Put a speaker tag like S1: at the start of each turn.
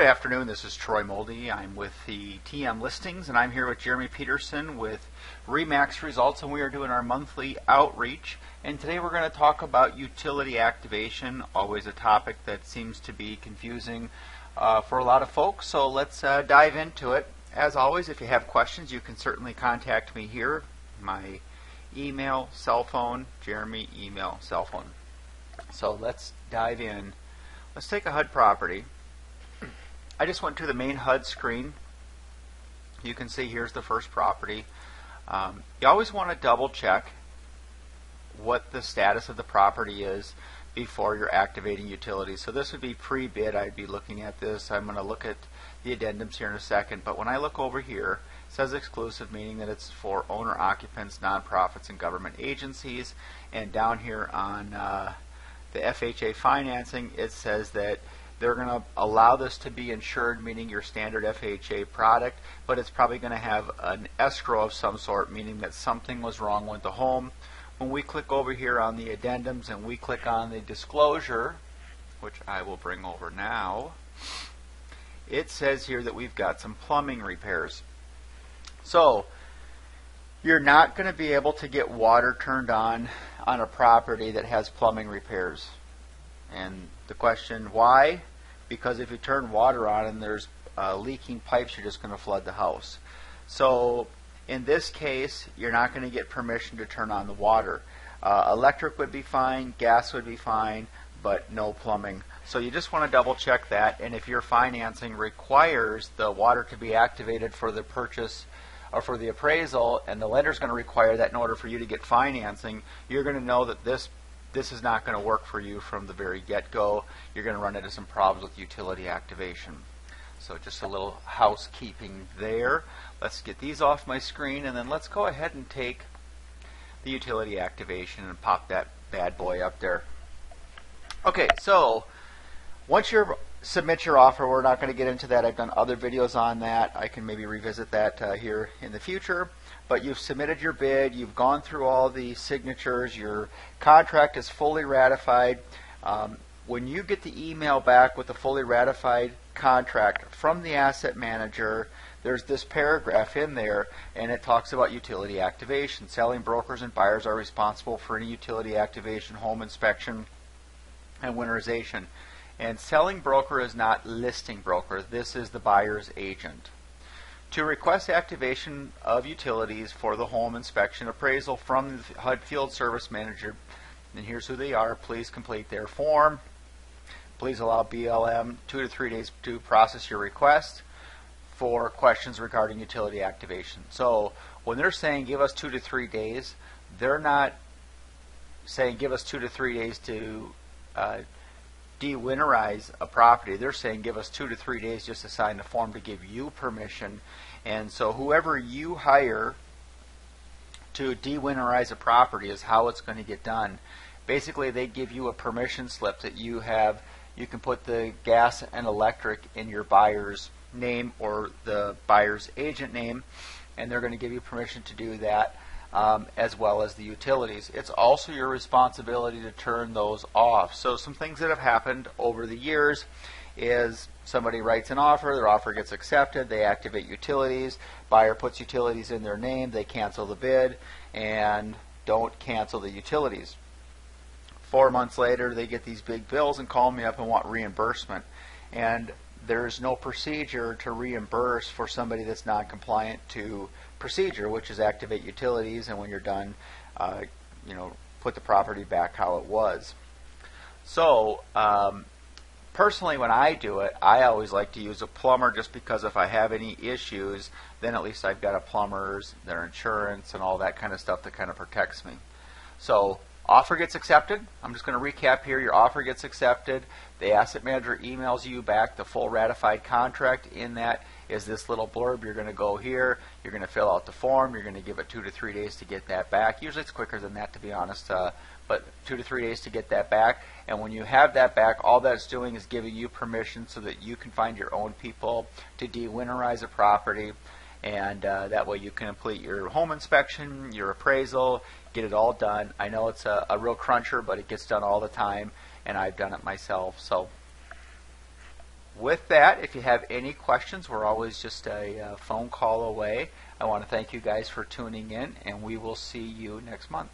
S1: afternoon, this is Troy Moldy. I'm with the TM Listings, and I'm here with Jeremy Peterson with RE/MAX Results, and we are doing our monthly outreach. And today we're going to talk about utility activation, always a topic that seems to be confusing for a lot of folks. So let's dive into it. As always, if you have questions, you can certainly contact me here. My email, cell phone, Jeremy, email, cell phone. So let's dive in. Let's take a HUD property. I just went to the main HUD screen. You can see here's the first property. You always want to double check what the status of the property is before you're activating utilities. So this would be pre-bid. I'd be looking at this. I'm going to look at the addendums here in a second. But when I look over here, it says exclusive, meaning that it's for owner occupants, nonprofits, and government agencies. And down here on the FHA financing, it says that they're going to allow this to be insured, meaning your standard FHA product, but it's probably going to have an escrow of some sort, meaning that something was wrong with the home. When we click over here on the addendums and we click on the disclosure, which I will bring over now, it says here that we've got some plumbing repairs. So you're not going to be able to get water turned on a property that has plumbing repairs. And the question, why? Because if you turn water on and there's leaking pipes, you're just going to flood the house. So in this case, you're not going to get permission to turn on the water. Electric would be fine, gas would be fine, but no plumbing. So you just want to double check that. And if your financing requires the water to be activated for the purchase or for the appraisal, and the lender's going to require that in order for you to get financing, you're going to know that this is not going to work for you from the very get-go. You're going to run into some problems with utility activation. So just a little housekeeping there. Let's get these off my screen, and then let's go ahead and take the utility activation and pop that bad boy up there. Okay, so once you submit your offer, we're not going to get into that. I've done other videos on that. I can maybe revisit that here in the future. But you've submitted your bid, you've gone through all the signatures, your contract is fully ratified. When you get the email back with the fully ratified contract from the asset manager, there's this paragraph in there, and it talks about utility activation. Selling brokers and buyers are responsible for any utility activation, home inspection, and winterization. And selling broker is not listing broker. This is the buyer's agent. To request activation of utilities for the home inspection appraisal from the HUD Field Service Manager, and here's who they are, please complete their form. Please allow BLM 2 to 3 days to process your request for questions regarding utility activation. So when they're saying give us 2 to 3 days, they're not saying give us 2 to 3 days to de-winterize a property. They're saying give us 2 to 3 days just to sign the form to give you permission. And so whoever you hire to de-winterize a property is how it's going to get done. Basically, they give you a permission slip that you have. You can put the gas and electric in your buyer's name or the buyer's agent name, and they're going to give you permission to do that, as well as the utilities. It's also your responsibility to turn those off. So some things that have happened over the years is somebody writes an offer, their offer gets accepted, they activate utilities, buyer puts utilities in their name, they cancel the bid and don't cancel the utilities. 4 months later, they get these big bills and call me up and want reimbursement. And there's no procedure to reimburse for somebody that's non-compliant to procedure, which is activate utilities, and when you're done, put the property back how it was. So personally, when I do it, I always like to use a plumber, just because if I have any issues, then at least I've got a plumber's, their insurance, and all that kind of stuff that kind of protects me. So offer gets accepted. I'm just going to recap here. Your offer gets accepted. The asset manager emails you back the full ratified contract. In that is this little blurb. You're going to go here. You're going to fill out the form. You're going to give it 2 to 3 days to get that back. Usually it's quicker than that, to be honest, but 2 to 3 days to get that back. And when you have that back, all that's doing is giving you permission so that you can find your own people to de-winterize a property. And that way you can complete your home inspection, your appraisal, get it all done. I know it's a real cruncher, but it gets done all the time, and I've done it myself. So with that, if you have any questions, we're always just a phone call away. I want to thank you guys for tuning in, and we will see you next month.